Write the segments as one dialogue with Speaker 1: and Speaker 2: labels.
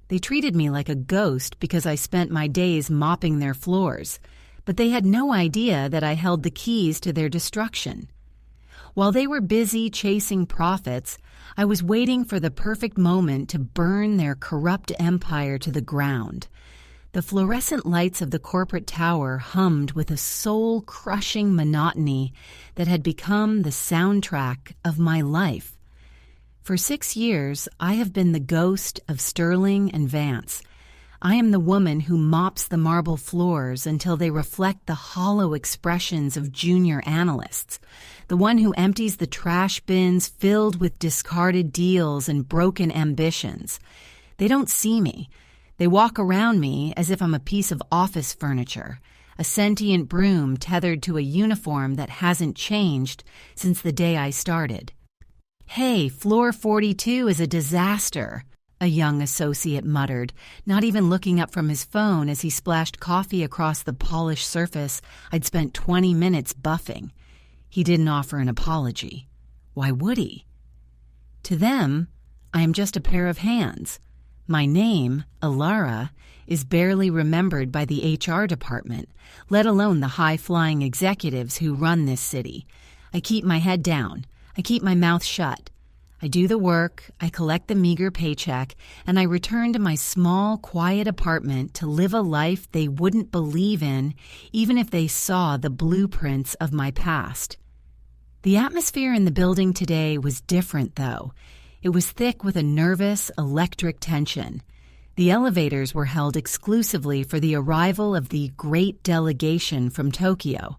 Speaker 1: They treated me like a ghost because I spent my days mopping their floors, but they had no idea that I held the keys to their destruction. While they were busy chasing profits, I was waiting for the perfect moment to burn their corrupt empire to the ground. The fluorescent lights of the corporate tower hummed with a soul-crushing monotony that had become the soundtrack of my life. For 6 years, I have been the ghost of Sterling and Vance. I am the woman who mops the marble floors until they reflect the hollow expressions of junior analysts, the one who empties the trash bins filled with discarded deals and broken ambitions. They don't see me. They walk around me as if I'm a piece of office furniture, a sentient broom tethered to a uniform that hasn't changed since the day I started. "Hey, floor 42 is a disaster," a young associate muttered, not even looking up from his phone as he splashed coffee across the polished surface I'd spent 20 minutes buffing. He didn't offer an apology. Why would he? To them, I am just a pair of hands. My name, Alara, is barely remembered by the HR department, let alone the high-flying executives who run this city. I keep my head down. I keep my mouth shut. I do the work, I collect the meager paycheck, and I return to my small, quiet apartment to live a life they wouldn't believe in, even if they saw the blueprints of my past. The atmosphere in the building today was different, though. It was thick with a nervous, electric tension. The elevators were held exclusively for the arrival of the great delegation from Tokyo.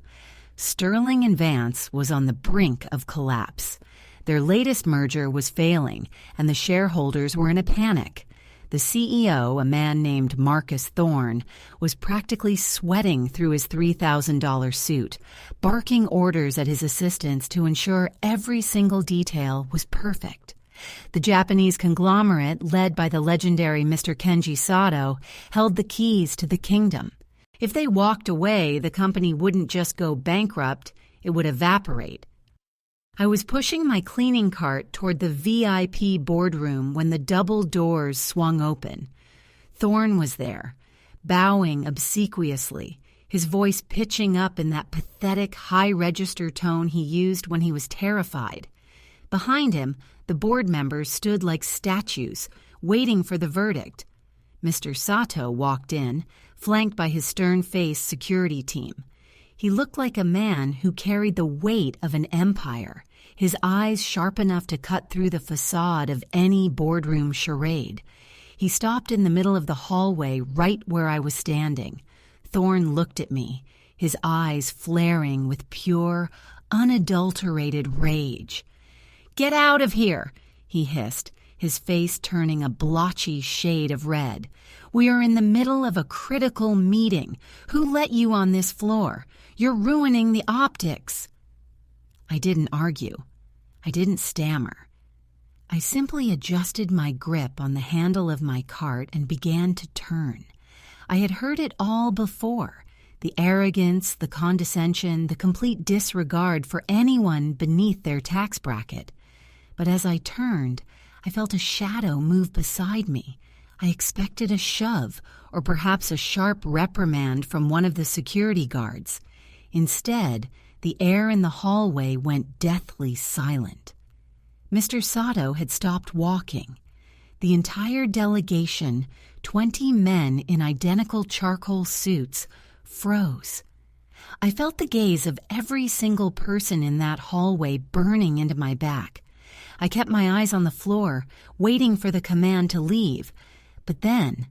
Speaker 1: Sterling and Vance was on the brink of collapse. Their latest merger was failing, and the shareholders were in a panic. The CEO, a man named Marcus Thorne, was practically sweating through his $3,000 suit, barking orders at his assistants to ensure every single detail was perfect. The Japanese conglomerate, led by the legendary Mr. Kenji Sato, held the keys to the kingdom. If they walked away, the company wouldn't just go bankrupt, it would evaporate. I was pushing my cleaning cart toward the VIP boardroom when the double doors swung open. Thorne was there, bowing obsequiously, his voice pitching up in that pathetic high-register tone he used when he was terrified. Behind him, the board members stood like statues, waiting for the verdict. Mr. Sato walked in, flanked by his stern-faced security team. He looked like a man who carried the weight of an empire, his eyes sharp enough to cut through the facade of any boardroom charade. He stopped in the middle of the hallway right where I was standing. Thorne looked at me, his eyes flaring with pure, unadulterated rage. "Get out of here," he hissed, his face turning a blotchy shade of red. "We are in the middle of a critical meeting. Who let you on this floor? You're ruining the optics." I didn't argue. I didn't stammer. I simply adjusted my grip on the handle of my cart and began to turn. I had heard it all before. The arrogance, the condescension, the complete disregard for anyone beneath their tax bracket. But as I turned, I felt a shadow move beside me. I expected a shove, or perhaps a sharp reprimand from one of the security guards. Instead, the air in the hallway went deathly silent. Mr. Sato had stopped walking. The entire delegation, 20 men in identical charcoal suits, froze. I felt the gaze of every single person in that hallway burning into my back. I kept my eyes on the floor, waiting for the command to leave. But then,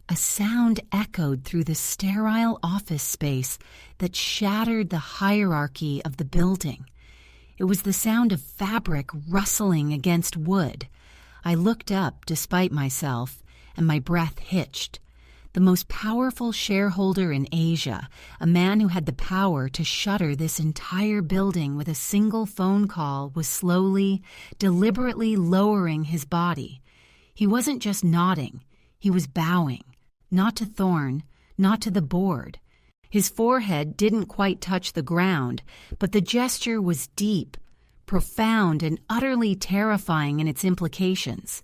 Speaker 1: a sound echoed through the sterile office space that shattered the hierarchy of the building. It was the sound of fabric rustling against wood. I looked up despite myself, and my breath hitched. The most powerful shareholder in Asia, a man who had the power to shutter this entire building with a single phone call, was slowly, deliberately lowering his body. He wasn't just nodding, he was bowing. Not to Thorne, not to the board. His forehead didn't quite touch the ground, but the gesture was deep, profound, and utterly terrifying in its implications.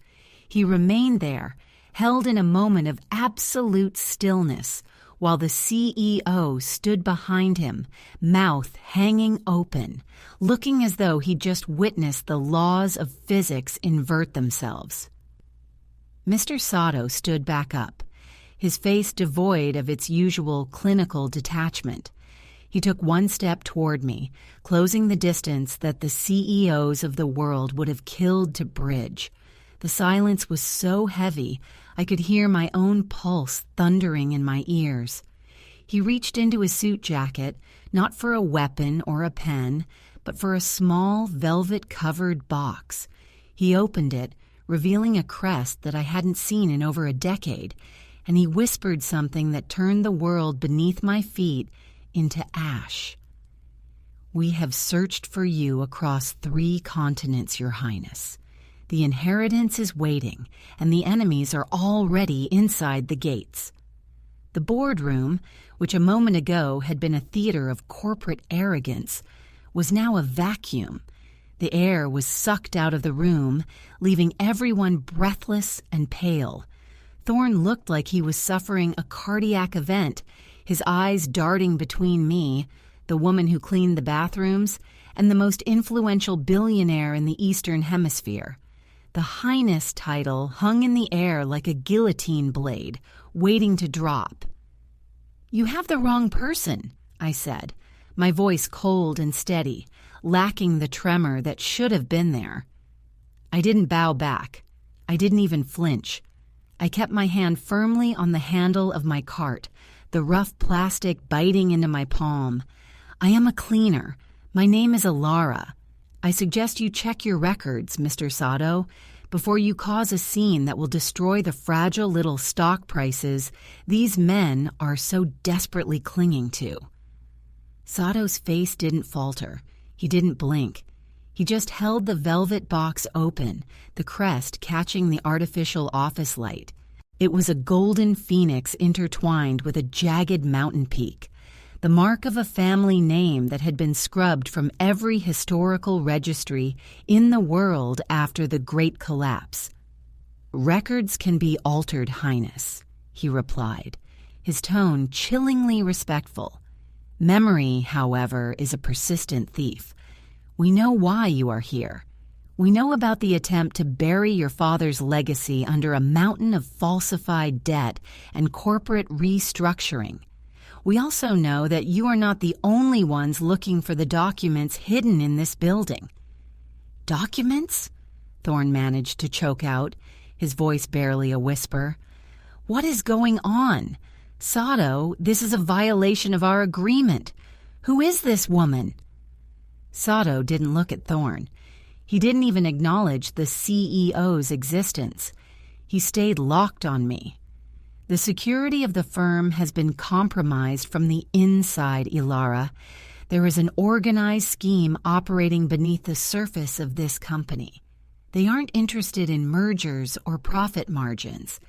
Speaker 1: He remained there, held in a moment of absolute stillness, while the CEO stood behind him, mouth hanging open, looking as though he'd just witnessed the laws of physics invert themselves. Mr. Sato stood back up, his face devoid of its usual clinical detachment. He took one step toward me, closing the distance that the CEOs of the world would have killed to bridge. The silence was so heavy, I could hear my own pulse thundering in my ears. He reached into his suit jacket, not for a weapon or a pen, but for a small, velvet-covered box. He opened it, revealing a crest that I hadn't seen in over a decade, and he whispered something that turned the world beneath my feet into ash. "We have searched for you across 3 continents, Your Highness. The inheritance is waiting, and the enemies are already inside the gates." The boardroom, which a moment ago had been a theater of corporate arrogance, was now a vacuum. The air was sucked out of the room, leaving everyone breathless and pale. Thorne looked like he was suffering a cardiac event, his eyes darting between me, the woman who cleaned the bathrooms, and the most influential billionaire in the Eastern Hemisphere. The Highness title hung in the air like a guillotine blade, waiting to drop. "You have the wrong person," I said, my voice cold and steady, lacking the tremor that should have been there. I didn't bow back. I didn't even flinch. I kept my hand firmly on the handle of my cart, the rough plastic biting into my palm. "I am a cleaner. My name is Alara. I suggest you check your records, Mr. Sato, before you cause a scene that will destroy the fragile little stock prices these men are so desperately clinging to." Sato's face didn't falter. He didn't blink. He just held the velvet box open, the crest catching the artificial office light. It was a golden phoenix intertwined with a jagged mountain peak, the mark of a family name that had been scrubbed from every historical registry in the world after the Great Collapse. "Records can be altered, Highness," he replied, his tone chillingly respectful. "Memory, however, is a persistent thief. We know why you are here. We know about the attempt to bury your father's legacy under a mountain of falsified debt and corporate restructuring. We also know that you are not the only ones looking for the documents hidden in this building." "Documents?" Thorne managed to choke out, his voice barely a whisper. "What is going on? Sato, this is a violation of our agreement. Who is this woman?" Sato didn't look at Thorne. He didn't even acknowledge the CEO's existence. He stayed locked on me. "The security of the firm has been compromised from the inside, Ilara. There is an organized scheme operating beneath the surface of this company. They aren't interested in mergers or profit margins.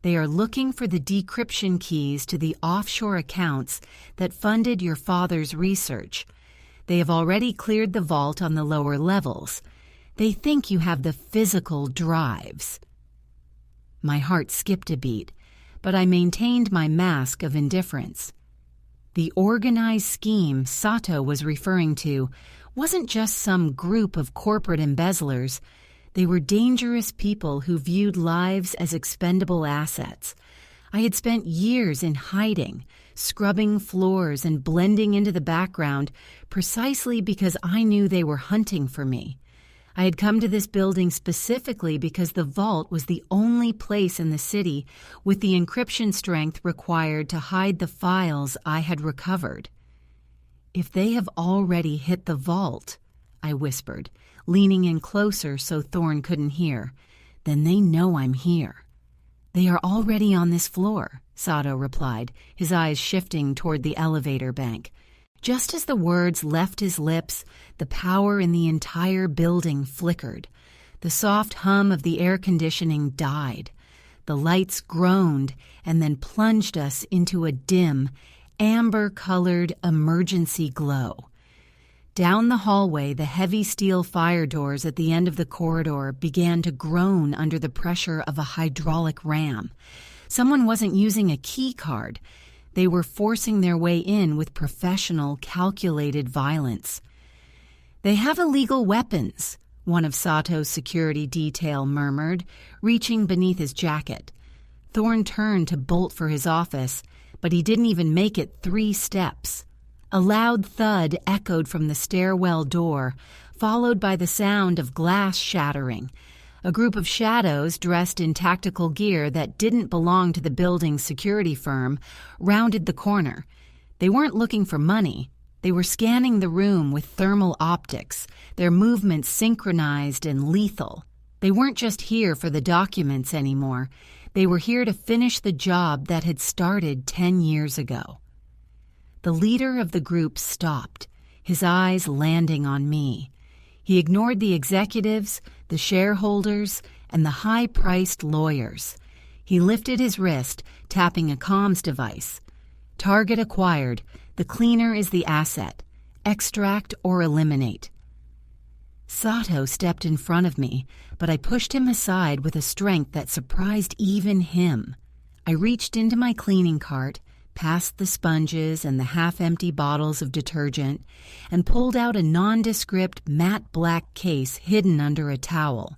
Speaker 1: They are looking for the decryption keys to the offshore accounts that funded your father's research. They have already cleared the vault on the lower levels. They think you have the physical drives." My heart skipped a beat, but I maintained my mask of indifference. The organized scheme Sato was referring to wasn't just some group of corporate embezzlers. They were dangerous people who viewed lives as expendable assets. I had spent years in hiding, scrubbing floors and blending into the background precisely because I knew they were hunting for me. I had come to this building specifically because the vault was the only place in the city with the encryption strength required to hide the files I had recovered. "If they have already hit the vault," I whispered, leaning in closer so Thorne couldn't hear, "then they know I'm here." "They are already on this floor," Sato replied, his eyes shifting toward the elevator bank. Just as the words left his lips, the power in the entire building flickered. The soft hum of the air conditioning died. The lights groaned and then plunged us into a dim, amber-colored emergency glow. Down the hallway, the heavy steel fire doors at the end of the corridor began to groan under the pressure of a hydraulic ram. Someone wasn't using a key card. They were forcing their way in with professional, calculated violence. "They have illegal weapons," one of Sato's security detail murmured, reaching beneath his jacket. Thorne turned to bolt for his office, but he didn't even make it 3 steps. A loud thud echoed from the stairwell door, followed by the sound of glass shattering. A group of shadows dressed in tactical gear that didn't belong to the building's security firm rounded the corner. They weren't looking for money. They were scanning the room with thermal optics, their movements synchronized and lethal. They weren't just here for the documents anymore. They were here to finish the job that had started 10 years ago. The leader of the group stopped, his eyes landing on me. He ignored the executives, the shareholders, and the high-priced lawyers. He lifted his wrist, tapping a comms device. "Target acquired. The cleaner is the asset. Extract or eliminate." Sato stepped in front of me, but I pushed him aside with a strength that surprised even him. I reached into my cleaning cart, past the sponges and the half-empty bottles of detergent, and pulled out a nondescript matte black case hidden under a towel.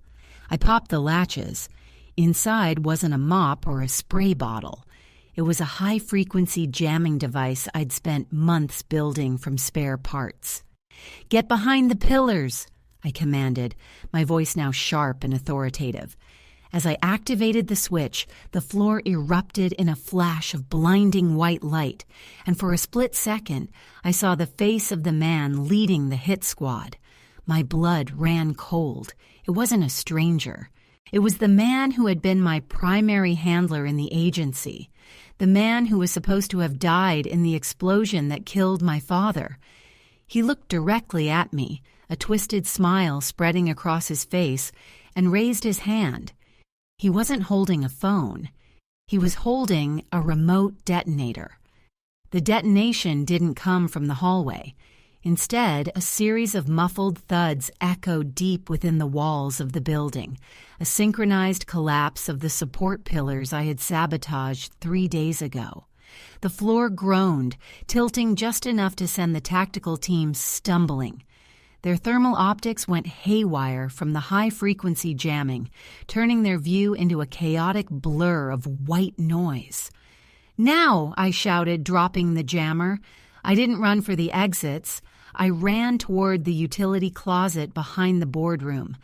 Speaker 1: I popped the latches. Inside wasn't a mop or a spray bottle. It was a high-frequency jamming device I'd spent months building from spare parts. "Get behind the pillars," I commanded, my voice now sharp and authoritative. As I activated the switch, the floor erupted in a flash of blinding white light, and for a split second, I saw the face of the man leading the hit squad. My blood ran cold. It wasn't a stranger. It was the man who had been my primary handler in the agency, the man who was supposed to have died in the explosion that killed my father. He looked directly at me, a twisted smile spreading across his face, and raised his hand. He wasn't holding a phone. He was holding a remote detonator. The detonation didn't come from the hallway. Instead, a series of muffled thuds echoed deep within the walls of the building, a synchronized collapse of the support pillars I had sabotaged 3 days ago. The floor groaned, tilting just enough to send the tactical team stumbling. Their thermal optics went haywire from the high-frequency jamming, turning their view into a chaotic blur of white noise. "Now!" I shouted, dropping the jammer. I didn't run for the exits. I ran toward the utility closet behind the boardroom.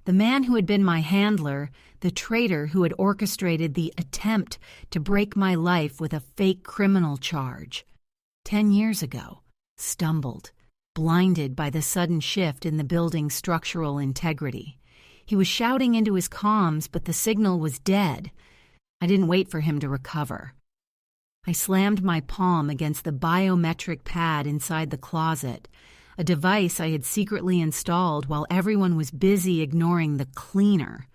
Speaker 1: The man who had been my handler, the traitor who had orchestrated the attempt to break my life with a fake criminal charge. 10 years ago, stumbled, blinded by the sudden shift in the building's structural integrity. He was shouting into his comms, but the signal was dead. I didn't wait for him to recover. I slammed my palm against the biometric pad inside the closet, a device I had secretly installed while everyone was busy ignoring the cleaner.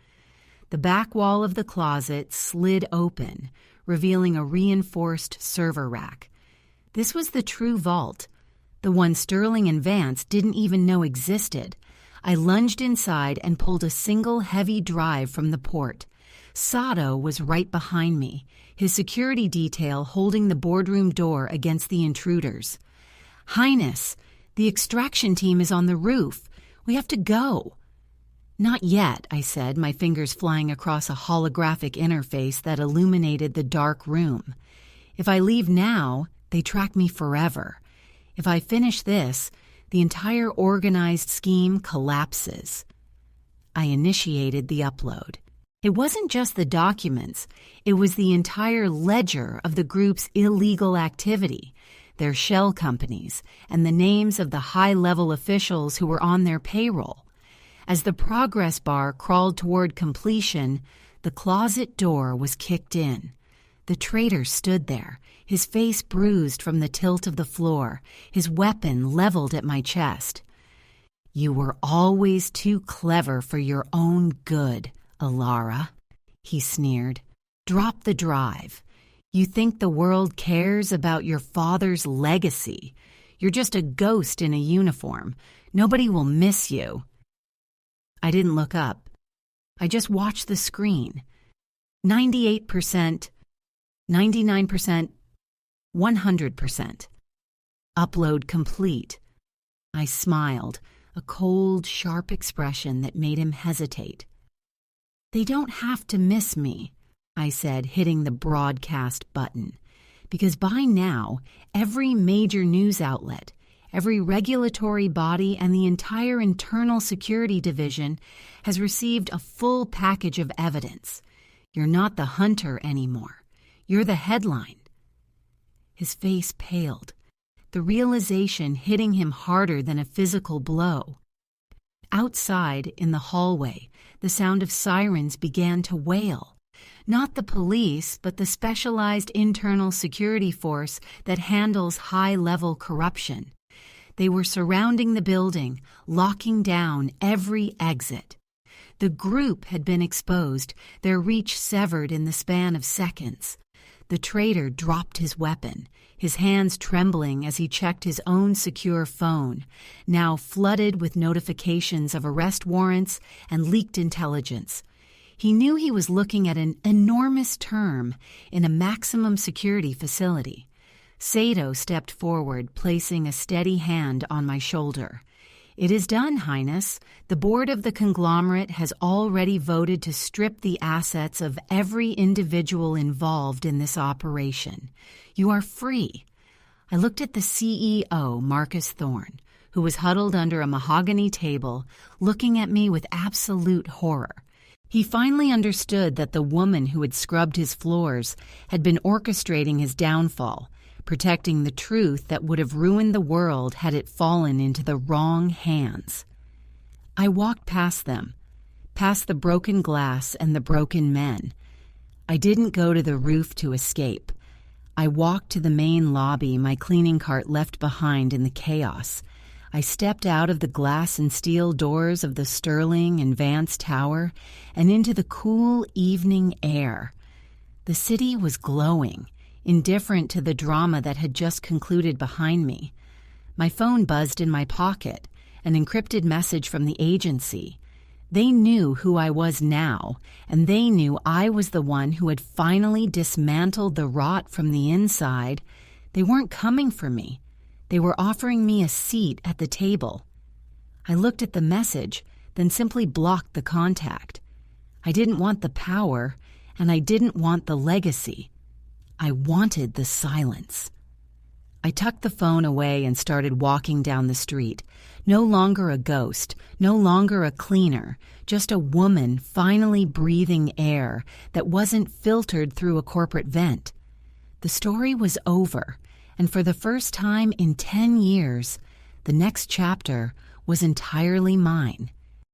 Speaker 1: The back wall of the closet slid open, revealing a reinforced server rack. This was the true vault, the one Sterling and Vance didn't even know existed. I lunged inside and pulled a single heavy drive from the port. Sato was right behind me, his security detail holding the boardroom door against the intruders. "Highness, the extraction team is on the roof. We have to go." "Not yet," I said, my fingers flying across a holographic interface that illuminated the dark room. "If I leave now, they track me forever. If I finish this, the entire organized scheme collapses." I initiated the upload. It wasn't just the documents, it was the entire ledger of the group's illegal activity, their shell companies, and the names of the high-level officials who were on their payroll. As the progress bar crawled toward completion, the closet door was kicked in. The traitor stood there, his face bruised from the tilt of the floor, his weapon leveled at my chest. "You were always too clever for your own good, Alara," he sneered. "Drop the drive. You think the world cares about your father's legacy. You're just a ghost in a uniform. Nobody will miss you." I didn't look up. I just watched the screen. 98%, 99%, 100%. Upload complete. I smiled, a cold, sharp expression that made him hesitate. "They don't have to miss me," I said, hitting the broadcast button, because by now, every major news outlet, every regulatory body, and the entire internal security division has received a full package of evidence. You're not the hunter anymore. You're the headline. His face paled, the realization hitting him harder than a physical blow. Outside, in the hallway, the sound of sirens began to wail. Not the police, but the specialized internal security force that handles high-level corruption. They were surrounding the building, locking down every exit. The group had been exposed, their reach severed in the span of seconds. The traitor dropped his weapon, his hands trembling as he checked his own secure phone, now flooded with notifications of arrest warrants and leaked intelligence. He knew he was looking at an enormous term in a maximum security facility. Sato stepped forward, placing a steady hand on my shoulder. "It is done, Highness. The board of the conglomerate has already voted to strip the assets of every individual involved in this operation. You are free." I looked at the CEO, Marcus Thorne, who was huddled under a mahogany table, looking at me with absolute horror. He finally understood that the woman who had scrubbed his floors had been orchestrating his downfall, protecting the truth that would have ruined the world had it fallen into the wrong hands. I walked past them, past the broken glass and the broken men. I didn't go to the roof to escape. I walked to the main lobby my cleaning cart left behind in the chaos. I stepped out of the glass and steel doors of the Sterling and Vance Tower and into the cool evening air. The city was glowing, indifferent to the drama that had just concluded behind me. My phone buzzed in my pocket, an encrypted message from the agency. They knew who I was now, and they knew I was the one who had finally dismantled the rot from the inside. They weren't coming for me. They were offering me a seat at the table. I looked at the message, then simply blocked the contact. I didn't want the power, and I didn't want the legacy. I wanted the silence. I tucked the phone away and started walking down the street. No longer a ghost, no longer a cleaner, just a woman finally breathing air that wasn't filtered through a corporate vent. The story was over, and for the first time in 10 years, the next chapter was entirely mine.